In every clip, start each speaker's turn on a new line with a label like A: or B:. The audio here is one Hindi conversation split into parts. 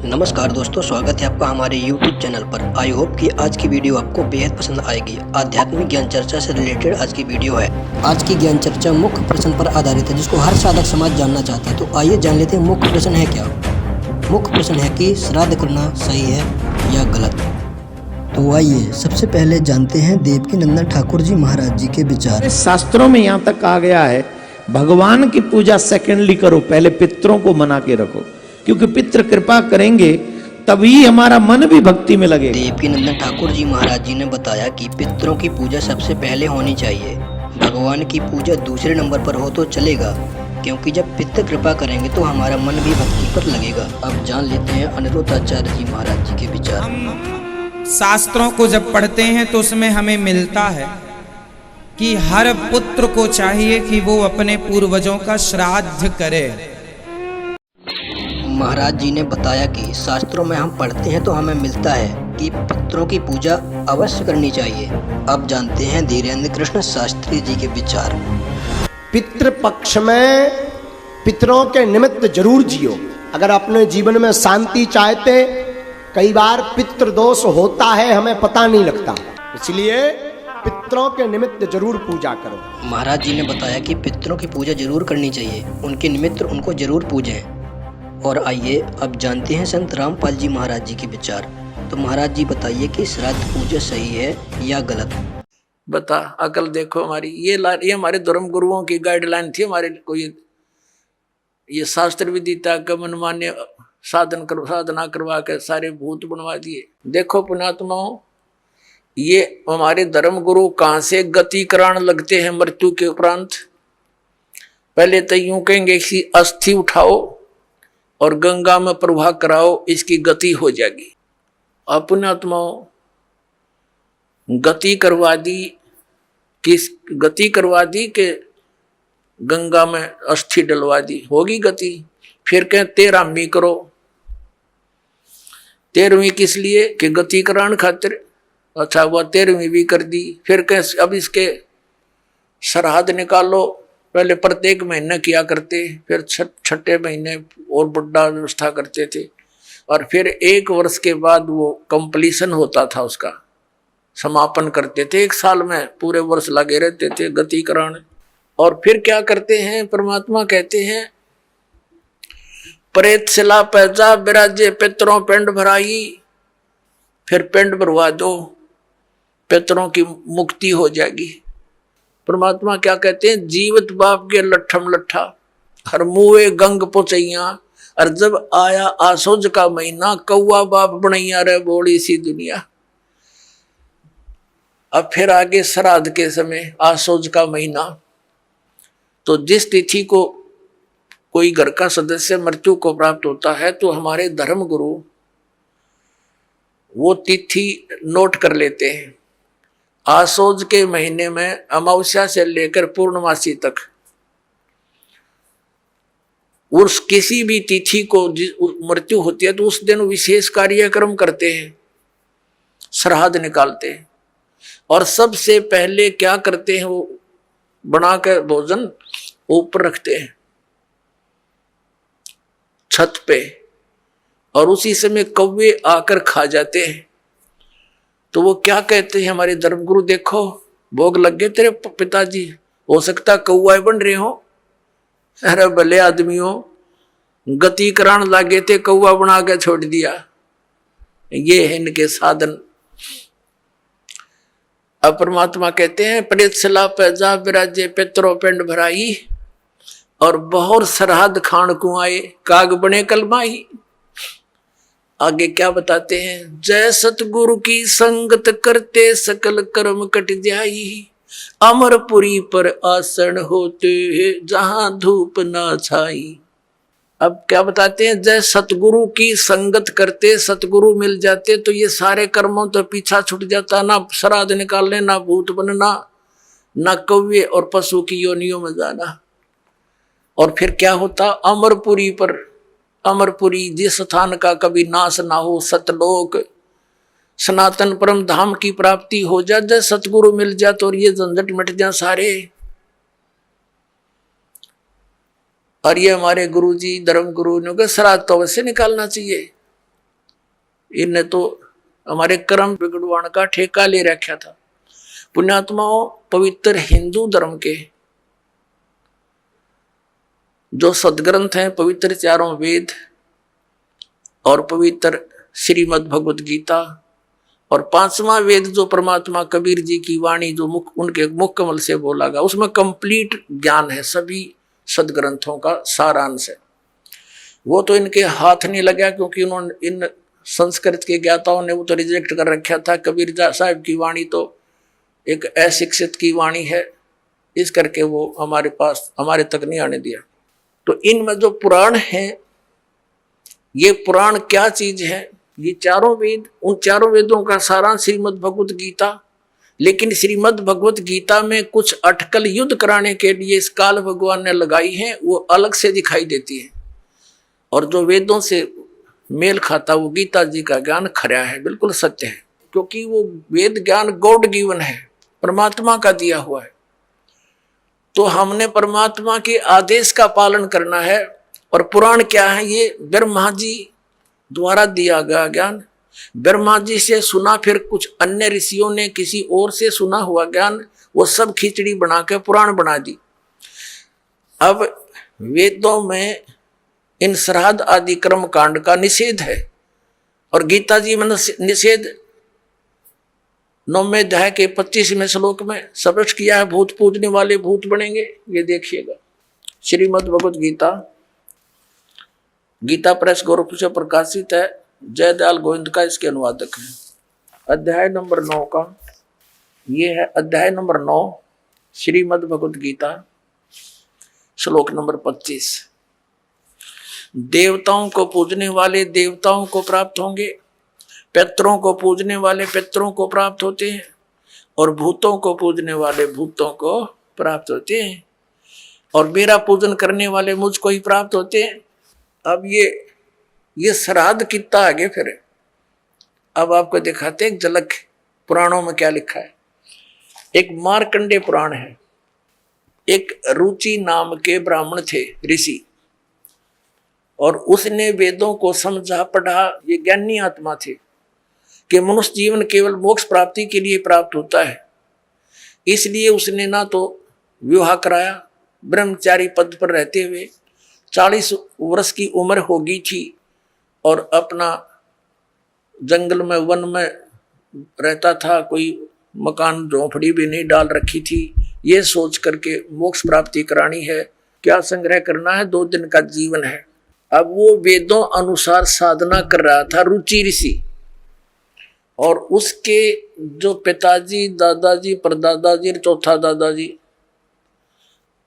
A: नमस्कार दोस्तों, स्वागत है आपका हमारे YouTube चैनल पर। आई होप कि आज की वीडियो आपको बेहद पसंद आएगी। आध्यात्मिक ज्ञान चर्चा से रिलेटेड आज की वीडियो है। आज की ज्ञान चर्चा मुख्य प्रश्न पर आधारित है जिसको हर साधक समाज जानना चाहता है। तो आइए जान लेते हैं मुख्य प्रश्न है क्या। मुख्य प्रश्न है कि श्राद्ध करना सही है या गलत। तो आइए सबसे पहले जानते हैं देवकीनंदन ठाकुर जी महाराज जी के विचार।
B: शास्त्रों में यहाँ तक कहा गया है भगवान की पूजा सेकेंडली करो, पहले पितरों को मना के रखो, क्योंकि पितृ कृपा करेंगे तभी हमारा मन भी भक्ति में लगेगा।
A: देवकीनंदन ठाकुर जी महाराज जी ने बताया कि पितरों की पूजा सबसे पहले होनी चाहिए। भगवान की पूजा दूसरे नंबर पर हो तो चलेगा, क्योंकि जब पितृ कृपा करेंगे तो हमारा मन भी भक्ति पर लगेगा। अब जान लेते हैं अनिरुद्धाचार्य जी महाराज जी के विचार।
C: शास्त्रों को जब पढ़ते हैं तो उसमें हमें मिलता है कि हर पुत्र को चाहिए कि वो अपने पूर्वजों का श्राद्ध करे।
A: महाराज जी ने बताया कि शास्त्रों में हम पढ़ते हैं तो हमें मिलता है कि पितरों की पूजा अवश्य करनी चाहिए। अब जानते हैं धीरेन्द्र कृष्ण शास्त्री जी के विचार।
D: पितृपक्ष में पितरों के निमित्त जरूर जियो। अगर अपने जीवन में शांति चाहते, कई बार पितृदोष होता है हमें पता नहीं लगता, इसलिए पितरों के निमित्त जरूर पूजा करो।
A: महाराज जी ने बताया कि पितरों की पूजा जरूर करनी चाहिए, उनके निमित्त उनको जरूर पूजें। और आइए अब जानते हैं संत रामपाल जी महाराज जी के विचार। तो महाराज जी बताइए कि श्राद्ध पूजा सही है या गलत।
E: बता अकल देखो हमारी, ये हमारे धर्म गुरुओं की गाइडलाइन थी। हमारे को ये शास्त्र विदिता का मनमान्य साधना करवा के सारे भूत बनवा दिए। देखो पुण्यात्माओं, ये हमारे धर्म गुरु कहाँ से गति कराने लगते हैं मृत्यु के उपरांत। पहले तो यूं कहेंगे कि अस्थि उठाओ और गंगा में प्रवाह कराओ, इसकी गति हो जाएगी। अब पुण्यात्माओं, गति करवा दी कि गंगा में अस्थि डलवा दी, होगी गति। फिर कहें 13वीं करो। 13वीं किस लिए कि गति कराने खातिर। अच्छा, वह 13वीं भी कर दी। फिर कहें अब इसके श्राद्ध निकालो। पहले प्रत्येक महीने किया करते, फिर छठे महीने और बड़ा व्यवस्था करते थे, और फिर 1 वर्ष के बाद वो कंप्लीशन होता था, उसका समापन करते थे। 1 साल में पूरे वर्ष लगे रहते थे गति कराने। और फिर क्या करते हैं, परमात्मा कहते हैं प्रेत शिला पैजा विराजे पितरों पिंड भराई। फिर पिंड भरवा दो, पितरों की मुक्ति हो जाएगी। परमात्मा क्या कहते हैं, जीवत बाप के लट्ठम लट्ठा हर मुए गंग पोचैया। और जब आया आसोज का महीना, कौआ बाप बनैया रे बोली सी दुनिया। अब फिर आगे श्राद्ध के समय आसोज का महीना, तो जिस तिथि को कोई घर का सदस्य मृत्यु को प्राप्त होता है तो हमारे धर्म गुरु वो तिथि नोट कर लेते हैं। आसोज के महीने में अमावस्या से लेकर पूर्णमासी तक उस किसी भी तिथि को मृत्यु होती है तो उस दिन विशेष कार्यक्रम करते हैं, श्राद्ध निकालते हैं। और सबसे पहले क्या करते हैं, वो बनाकर भोजन ऊपर रखते हैं छत पे, और उसी समय कौवे आकर खा जाते हैं। तो वो क्या कहते हैं हमारे धर्मगुरु, देखो भोग लग गए तेरे पिताजी, हो सकता कौआ बन रहे हो। अरे भले आदमियों, गति करान लागे थे, कौआ बना के छोड़ दिया। ये है इनके साधन। अब परमात्मा कहते हैं प्रेत शिला पैजा विराजे पितरों पिंड भराई। और बहुत श्राद्ध खान को आए, काग बने कलमाही। आगे क्या बताते हैं, जय सतगुरु की संगत करते सकल कर्म कट जाई। अमरपुरी पर आसन होते जहां धूप ना छाई। अब क्या बताते हैं, जय सतगुरु की संगत करते, सतगुरु मिल जाते तो ये सारे कर्मों तो पीछा छूट जाता। ना श्राद्ध निकालने, ना भूत बनना, ना कौवे और पशु की योनियों में जाना। और फिर क्या होता, अमरपुरी पर, अमरपुरी जिस स्थान का कभी नाश ना हो, सतलोक सनातन परम धाम की प्राप्ति हो जाए, जब सतगुरु मिल जाए तो ये झंझट मिट जाए सारे। और ये हमारे गुरुजी धर्म गुरु ने कहा श्राद्ध तो अवश्य निकालना चाहिए। इनने तो हमारे कर्म बिगड़वाण का ठेका ले रखा था। पुण्यात्माओं, पवित्र हिंदू धर्म के जो सदग्रंथ हैं, पवित्र चारों वेद और पवित्र श्रीमद् भगवत गीता और 5वां वेद जो परमात्मा कबीर जी की वाणी जो उनके मुख कमल से बोला गया, उसमें कंप्लीट ज्ञान है, सभी सदग्रंथों का सारांश है। वो तो इनके हाथ नहीं लगा, क्योंकि उन्होंने इन संस्कृत के ज्ञाताओं ने वो तो रिजेक्ट कर रखा था। कबीर साहब की वाणी तो एक अशिक्षित की वाणी है, इस करके वो हमारे पास, हमारे तक नहीं आने दिया। तो इनमें जो पुराण हैं, ये पुराण क्या चीज है? ये चारों वेद, उन चारों वेदों का सारांश श्रीमद् भगवत गीता। लेकिन श्रीमद् भगवत गीता में कुछ अटकल युद्ध कराने के लिए इस काल भगवान ने लगाई है, वो अलग से दिखाई देती है। और जो वेदों से मेल खाता वो गीता जी का ज्ञान खरा है, बिल्कुल सत्य है, क्योंकि वो वेद ज्ञान गॉड गिवन है, परमात्मा का दिया हुआ है। तो हमने परमात्मा के आदेश का पालन करना है। और पुराण क्या है? ये ब्रह्मा जी द्वारा दिया गया ज्ञान, ब्रह्मा जी से सुना, फिर कुछ अन्य ऋषियों ने किसी और से सुना हुआ ज्ञान, वो सब खिचड़ी बना के पुराण बना दी। अब वेदों में इन श्राद्ध आदि कर्म कांड का निषेध है, और गीता जी में निषेध 9वें अध्याय के 25वें श्लोक में स्पष्ट किया है, भूत पूजने वाले भूत बनेंगे। ये देखिएगा, श्रीमद् भगवत गीता, गीता प्रेस गोरखपुर से प्रकाशित है, जयदयाल गोविंद का इसके अनुवादक है। अध्याय नंबर 9 का ये है, अध्याय नंबर 9 श्रीमद् भगवत गीता, श्लोक नंबर 25। देवताओं को पूजने वाले देवताओं को प्राप्त होंगे, पितरों को पूजने वाले पितरों को प्राप्त होते हैं, और भूतों को पूजने वाले भूतों को प्राप्त होते हैं, और मेरा पूजन करने वाले मुझको ही प्राप्त होते हैं। अब ये श्राद्ध कितना आगे फिर, अब आपको दिखाते हैं एक झलक पुराणों में क्या लिखा है। एक मार्कंडेय पुराण है। एक रुचि नाम के ब्राह्मण थे, ऋषि, और उसने वेदों को समझा पढ़ा। ये ज्ञानी आत्मा थे कि मनुष्य जीवन केवल मोक्ष प्राप्ति के लिए प्राप्त होता है, इसलिए उसने ना तो विवाह कराया, ब्रह्मचारी पद पर रहते हुए 40 वर्ष की उम्र हो गई थी, और अपना जंगल में वन में रहता था, कोई मकान झोंपड़ी भी नहीं डाल रखी थी। ये सोच करके मोक्ष प्राप्ति करानी है, क्या संग्रह करना है, 2 दिन का जीवन है। अब वो वेदों अनुसार साधना कर रहा था, रुचि ऋषि, और उसके जो पिताजी, दादाजी, परदादाजी, चौथा दादाजी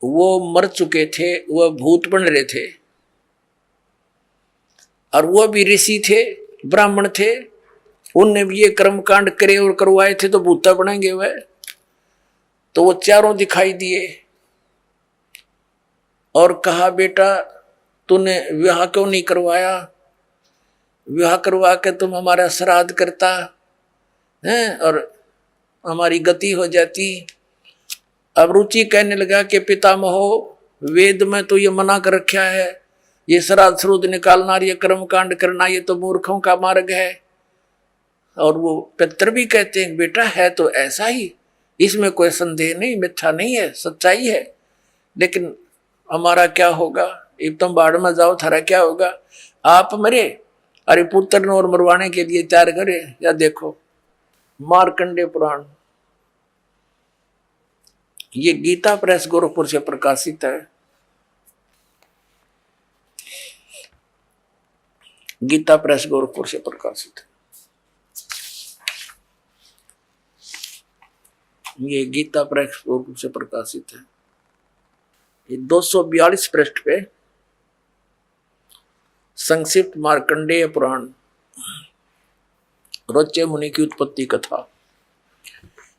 E: वो मर चुके थे, वह भूत बन रहे थे, और वह भी ऋषि थे, ब्राह्मण थे। उनने भी ये कर्म कांड करे और करवाए थे, तो भूता बनेंगे वह। तो वो चारों दिखाई दिए और कहा, बेटा तूने विवाह क्यों नहीं करवाया? विवाह करवा के तुम हमारा श्राद्ध करता है और हमारी गति हो जाती। अब रुचि कहने लगा कि पितामहो, वेद में तो ये मना कर रखा है, ये श्राद्ध श्रुद्ध निकालना, ये कर्म कांड करना, ये तो मूर्खों का मार्ग है। और वो पितर भी कहते हैं, बेटा है तो ऐसा ही, इसमें कोई संदेह नहीं, मिथ्या नहीं है, सच्चाई है। लेकिन हमारा क्या होगा? एक तुम बाढ़ में जाओ, थारा क्या होगा? आप मरे, अरे पुत्र और मरवाने के लिए तैयार करे। या देखो मार्कंडेय पुराण, ये गीता प्रेस गोरखपुर से प्रकाशित है। गीता प्रेस गोरखपुर से प्रकाशित है। ये गीता प्रेस गोरखपुर से प्रकाशित है। ये 242 पृष्ठ पे संक्षिप्त मार्कंडेय पुराण, रोच्य मुनि की उत्पत्ति कथा।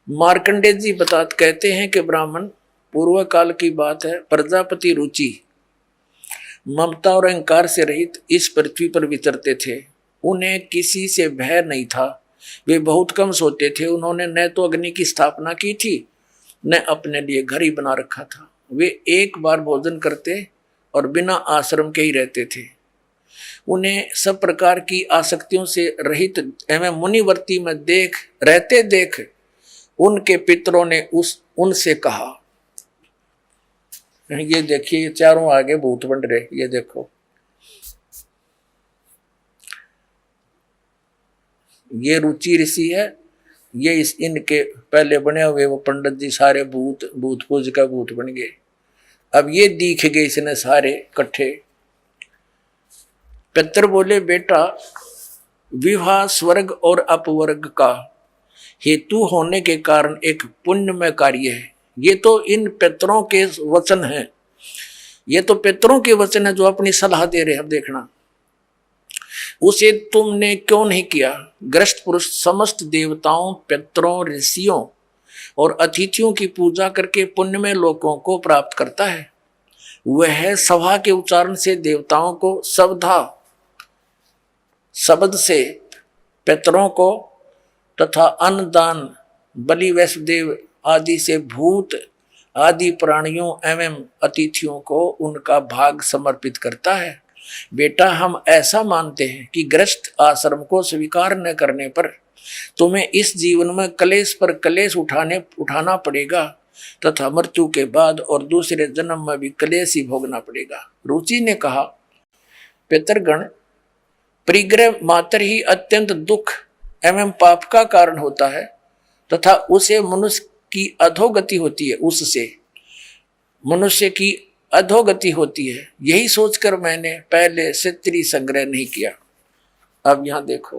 E: मार्कंडेय जी कहते हैं कि ब्राह्मण, पूर्व काल की बात है, प्रजापति रुचि ममता और अहंकार से रहित इस पृथ्वी पर विचरते थे। उन्हें किसी से भय नहीं था, वे बहुत कम सोते थे। उन्होंने न तो अग्नि की स्थापना की थी, न अपने लिए घर ही बना रखा था। वे एक बार भोजन करते और बिना आश्रम के ही रहते थे। उन्हें सब प्रकार की आसक्तियों से रहित एवं मुनिवर्ती में रहते देख उनके पितरों ने उनसे कहा, ये देखिए ये चारों आगे भूत बन रहे, ये देखो, ये रुचि ऋषि है, ये इनके पहले बने हुए वो पंडित जी सारे भूत पूज का भूत बन गए। अब ये दिख गए इसने सारे इकट्ठे। पितर बोले, बेटा विवाह स्वर्ग और अपवर्ग का हेतु होने के कारण एक पुण्यमय कार्य है। ये तो इन पितरों के वचन हैं, ये तो पितरों के वचन है जो अपनी सलाह दे रहे हैं। अब देखना, उसे तुमने क्यों नहीं किया? ग्रस्त पुरुष समस्त देवताओं, पितरों, ऋषियों और अतिथियों की पूजा करके पुण्यमय लोकों को प्राप्त करता है। वह सभा के उच्चारण से देवताओं को, शब्द से पितरों को तथा अन्नदान, बलि, वैष्णदेव आदि से भूत आदि प्राणियों एवं अतिथियों को उनका भाग समर्पित करता है। बेटा, हम ऐसा मानते हैं कि गृहस्थ आश्रम को स्वीकार न करने पर तुम्हें इस जीवन में कलेश पर कलेश उठाना पड़ेगा तथा मृत्यु के बाद और दूसरे जन्म में भी कलेश ही भोगना पड़ेगा। रुचि ने कहा, पितरगण, परिग्रह मात्र ही अत्यंत दुख एवं पाप का कारण होता है तथा उसे मनुष्य की अधोगति होती है, उससे मनुष्य की अधोगति होती है। यही सोचकर मैंने पहले क्षत्रिय संग्रह नहीं किया। अब यहां देखो,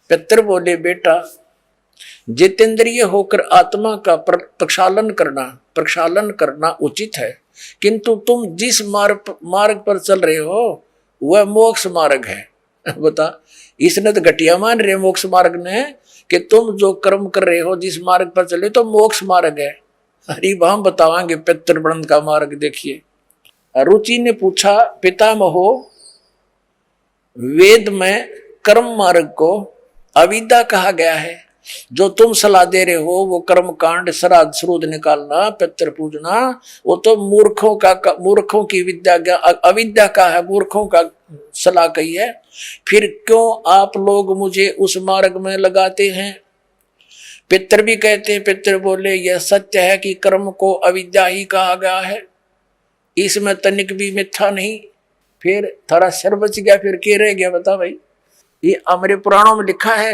E: पितर बोले, बेटा जितेंद्रिय होकर आत्मा का प्रक्षालन करना उचित है, किंतु तुम जिस मार्ग पर चल रहे हो वह मोक्ष मार्ग है। बता, इसने तो घटिया मान रहे मोक्ष मार्ग ने कि तुम जो कर्म कर रहे हो जिस मार्ग पर चले तो मोक्ष मार्ग है। अरे हम बतावांगे पितृवृंद का मार्ग। देखिए, रुचि ने पूछा, पितामहो, वेद में कर्म मार्ग को अविद्या कहा गया है, जो तुम सलाह दे रहे हो वो कर्म कांड, श्राद्ध श्रूद निकालना, पितृ पूजना, वो तो मूर्खों की विद्या, अविद्या का है, मूर्खों का सलाह कही है। फिर क्यों आप लोग मुझे उस मार्ग में लगाते हैं? पितर भी कहते हैं। पितर बोले, यह सत्य है कि कर्म को अविद्या ही कहा गया है, इसमें तनिक भी मिथ्या नहीं। फिर थोड़ा सर बच गया, फिर क्या रह गया बता भाई? ये हमारे पुराणों में लिखा है।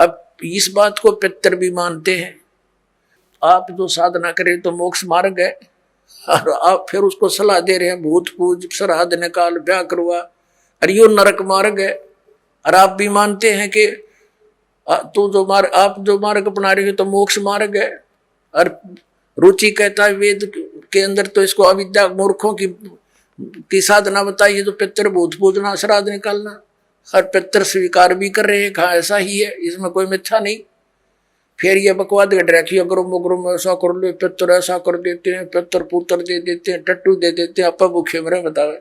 E: अब इस बात को पितर भी मानते हैं। आप जो साधना करें तो मोक्ष मार्ग है, और आप फिर उसको सलाह दे रहे हैं भूत पूज, श्राद्ध निकाल, ब्याह करवा, अरे यो नरक मार्ग है। और आप भी मानते हैं कि आप जो मार्ग अपना रहे हो तो मोक्ष मार्ग है। और रुचि कहता है वेद के अंदर तो इसको अविद्या, मूर्खों की साधना बताई है, तो पितर भूत पूजना, श्राद्ध निकालना, और पितर स्वीकार भी कर रहे हैं, कहा ऐसा ही है, इसमें कोई मिथ्या नहीं। फिर ये बकवाद घट रखी, अगर ऐसा कर लो, पितर ऐसा कर देते हैं, पितर पुत्र दे देते हैं, टट्टू दे देते हैं, आप भूखे मरे बतावे।